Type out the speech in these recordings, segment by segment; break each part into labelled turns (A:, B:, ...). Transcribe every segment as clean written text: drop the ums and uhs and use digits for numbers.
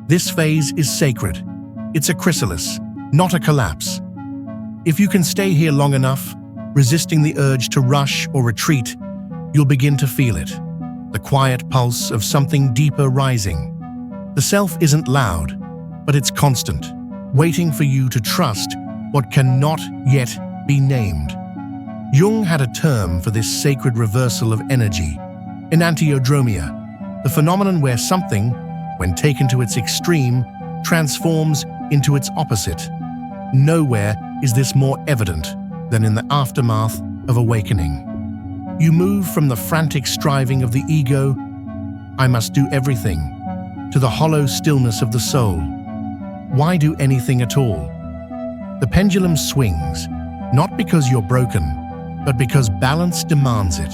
A: This phase is sacred. It's a chrysalis, not a collapse. If you can stay here long enough, resisting the urge to rush or retreat, you'll begin to feel it, the quiet pulse of something deeper rising. The self isn't loud, but it's constant, waiting for you to trust what cannot yet be named. Jung had a term for this sacred reversal of energy, enantiodromia, the phenomenon where something, when taken to its extreme, transforms into its opposite. Nowhere is this more evident than in the aftermath of awakening. You move from the frantic striving of the ego, "I must do everything," to the hollow stillness of the soul. Why do anything at all? The pendulum swings, not because you're broken, but because balance demands it.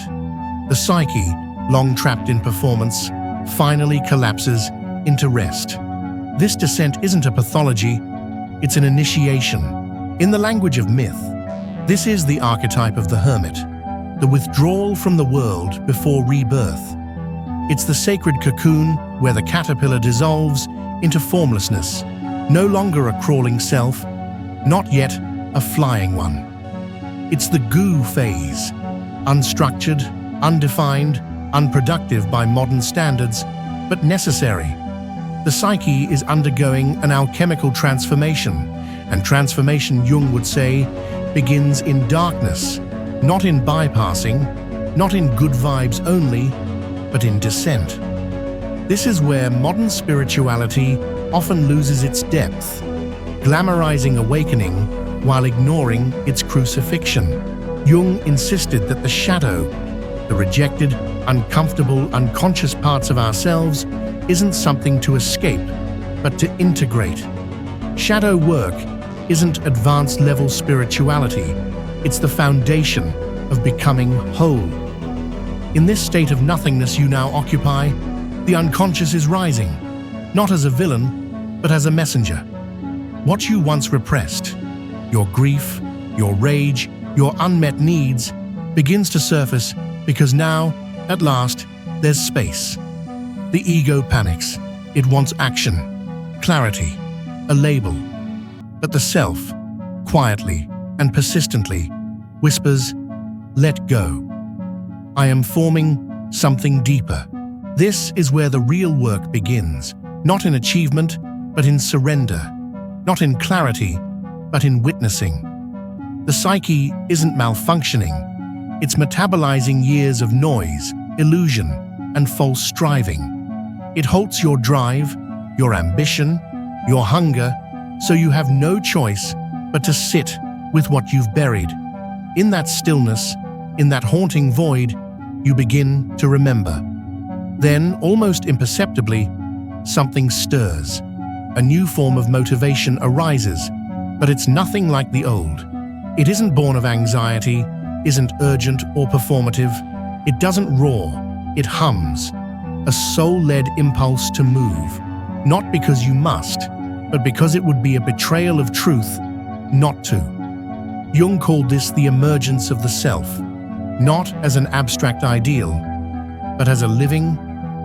A: The psyche, long trapped in performance, finally collapses into rest. This descent isn't a pathology, it's an initiation. In the language of myth, this is the archetype of the hermit, the withdrawal from the world before rebirth. It's the sacred cocoon where the caterpillar dissolves into formlessness, no longer a crawling self, not yet a flying one. It's the goo phase, unstructured, undefined, unproductive by modern standards, but necessary. The psyche is undergoing an alchemical transformation, and transformation, Jung would say, begins in darkness, not in bypassing, not in good vibes only, but in descent. This is where modern spirituality often loses its depth, glamorizing awakening while ignoring its crucifixion. Jung insisted that the shadow, the rejected, uncomfortable, unconscious parts of ourselves, isn't something to escape, but to integrate. Shadow work isn't advanced-level spirituality, it's the foundation of becoming whole. In this state of nothingness you now occupy, the unconscious is rising, not as a villain, but as a messenger. What you once repressed, your grief, your rage, your unmet needs, begins to surface because now, at last, there's space. The ego panics. It wants action, clarity, a label. But the self, quietly and persistently, whispers, "Let go. I am forming something deeper." This is where the real work begins, not in achievement, but in surrender, not in clarity, but in witnessing. The psyche isn't malfunctioning, it's metabolizing years of noise, illusion, and false striving. It halts your drive, your ambition, your hunger, so you have no choice but to sit with what you've buried. In that stillness, in that haunting void, you begin to remember. Then, almost imperceptibly, something stirs. A new form of motivation arises, but it's nothing like the old. It isn't born of anxiety, isn't urgent or performative. It doesn't roar, it hums. A soul-led impulse to move, not because you must, but because it would be a betrayal of truth not to. Jung called this the emergence of the self, not as an abstract ideal, but as a living,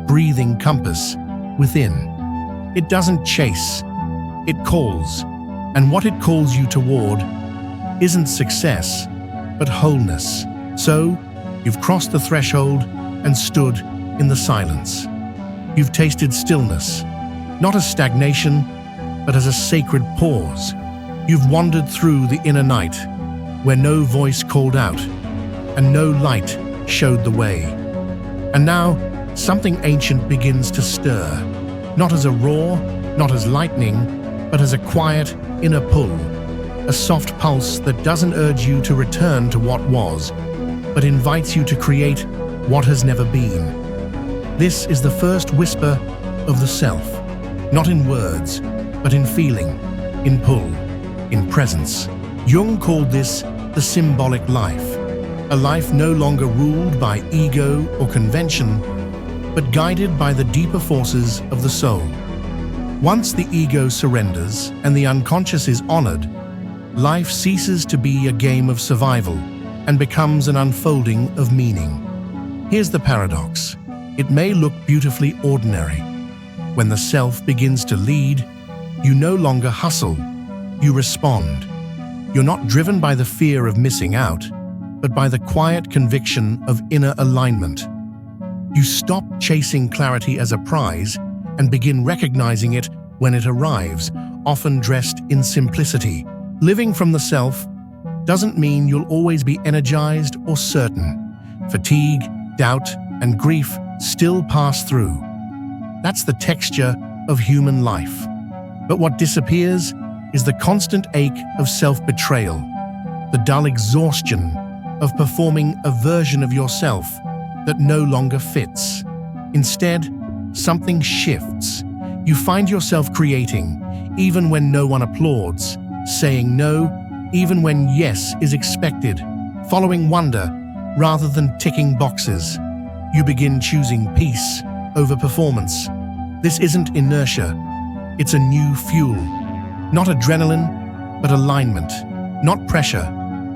A: breathing compass within. It doesn't chase, it calls, and what it calls you toward isn't success, but wholeness. So, you've crossed the threshold and stood in the silence. You've tasted stillness, not as stagnation, but as a sacred pause. You've wandered through the inner night, where no voice called out, and no light showed the way. And now, something ancient begins to stir, not as a roar, not as lightning, but as a quiet inner pull, a soft pulse that doesn't urge you to return to what was, but invites you to create what has never been. This is the first whisper of the self, not in words, but in feeling, in pull, in presence. Jung called this the symbolic life, a life no longer ruled by ego or convention, but guided by the deeper forces of the soul. Once the ego surrenders and the unconscious is honored, life ceases to be a game of survival and becomes an unfolding of meaning. Here's the paradox. It may look beautifully ordinary, When the self begins to lead, you no longer hustle, you respond. You're not driven by the fear of missing out, but by the quiet conviction of inner alignment. You stop chasing clarity as a prize and begin recognizing it when it arrives, often dressed in simplicity. Living from the self doesn't mean you'll always be energized or certain. Fatigue, doubt, and grief still pass through. That's the texture of human life. But what disappears is the constant ache of self-betrayal, the dull exhaustion of performing a version of yourself that no longer fits. Instead, something shifts. You find yourself creating, even when no one applauds, saying no, even when yes is expected, following wonder rather than ticking boxes. You begin choosing peace over performance. This isn't inertia, it's a new fuel. Not adrenaline, but alignment. Not pressure,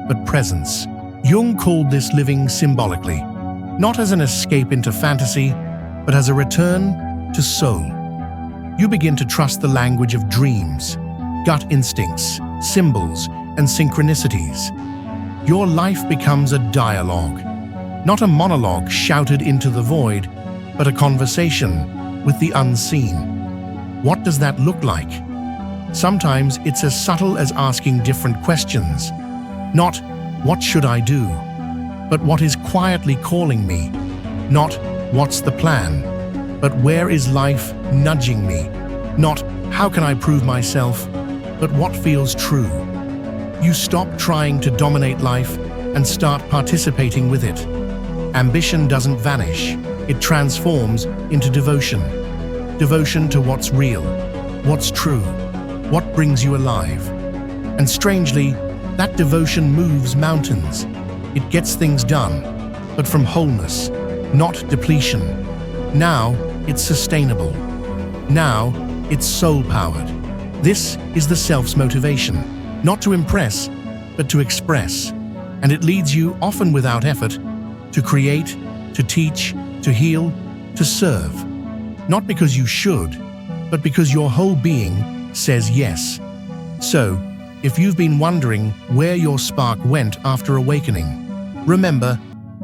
A: but presence. Jung called this living symbolically, not as an escape into fantasy, but as a return to soul. You begin to trust the language of dreams, gut instincts, symbols, and synchronicities. Your life becomes a dialogue, not a monologue shouted into the void, but a conversation with the unseen. What does that look like? Sometimes it's as subtle as asking different questions. Not, what should I do? But what is quietly calling me? Not, what's the plan? But where is life nudging me? Not, how can I prove myself? But what feels true? You stop trying to dominate life and start participating with it. Ambition doesn't vanish. It transforms into devotion. Devotion to what's real, what's true, what brings you alive. And strangely, that devotion moves mountains. It gets things done, but from wholeness, not depletion. Now, it's sustainable. Now, it's soul-powered. This is the self's motivation, not to impress, but to express. And it leads you, often without effort, to create, to teach, to heal, to serve. Not because you should, but because your whole being says yes. So, if you've been wondering where your spark went after awakening, remember,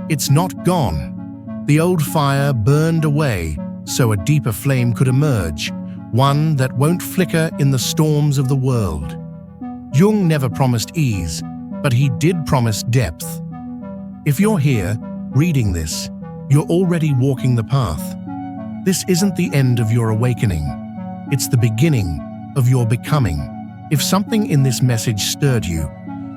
A: it's not gone. The old fire burned away so a deeper flame could emerge, one that won't flicker in the storms of the world. Jung never promised ease, but he did promise depth. If you're here, reading this, you're already walking the path. This isn't the end of your awakening. It's the beginning of your becoming. If something in this message stirred you,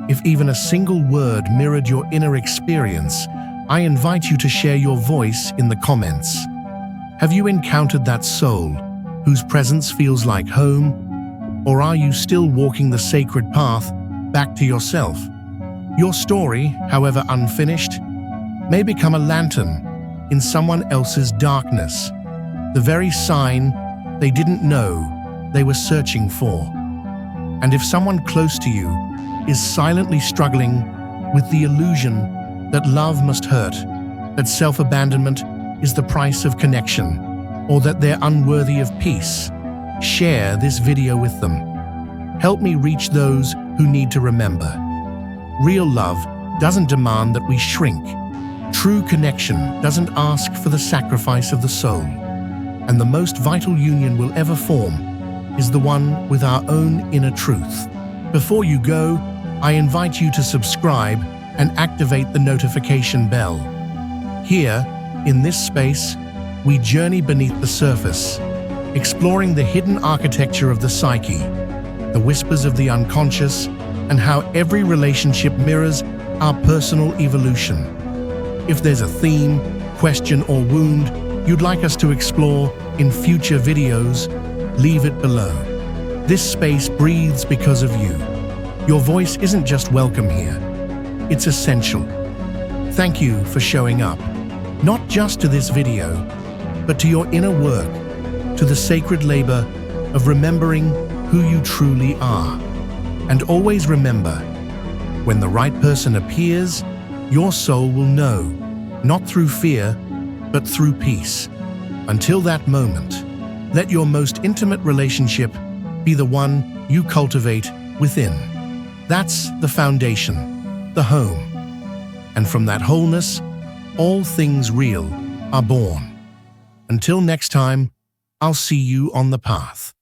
A: if even a single word mirrored your inner experience, I invite you to share your voice in the comments. Have you encountered that soul whose presence feels like home? Or are you still walking the sacred path back to yourself? Your story, however unfinished, may become a lantern in someone else's darkness, the very sign they didn't know they were searching for. And if someone close to you is silently struggling with the illusion that love must hurt, that self-abandonment is the price of connection, or that they're unworthy of peace, share this video with them. Help me reach those who need to remember. Real love doesn't demand that we shrink. True connection doesn't ask for the sacrifice of the soul. And the most vital union we'll ever form is the one with our own inner truth. Before you go, I invite you to subscribe and activate the notification bell. Here, in this space, we journey beneath the surface, exploring the hidden architecture of the psyche, the whispers of the unconscious, and how every relationship mirrors our personal evolution. If there's a theme, question, or wound you'd like us to explore in future videos, leave it below. This space breathes because of you. Your voice isn't just welcome here, it's essential. Thank you for showing up, not just to this video, but to your inner work, to the sacred labor of remembering who you truly are. And always remember, when the right person appears, your soul will know, not through fear, but through peace. Until that moment, Let your most intimate relationship be the one you cultivate within. That's the foundation, the home. And from that wholeness, all things real are born. Until next time, I'll see you on the path.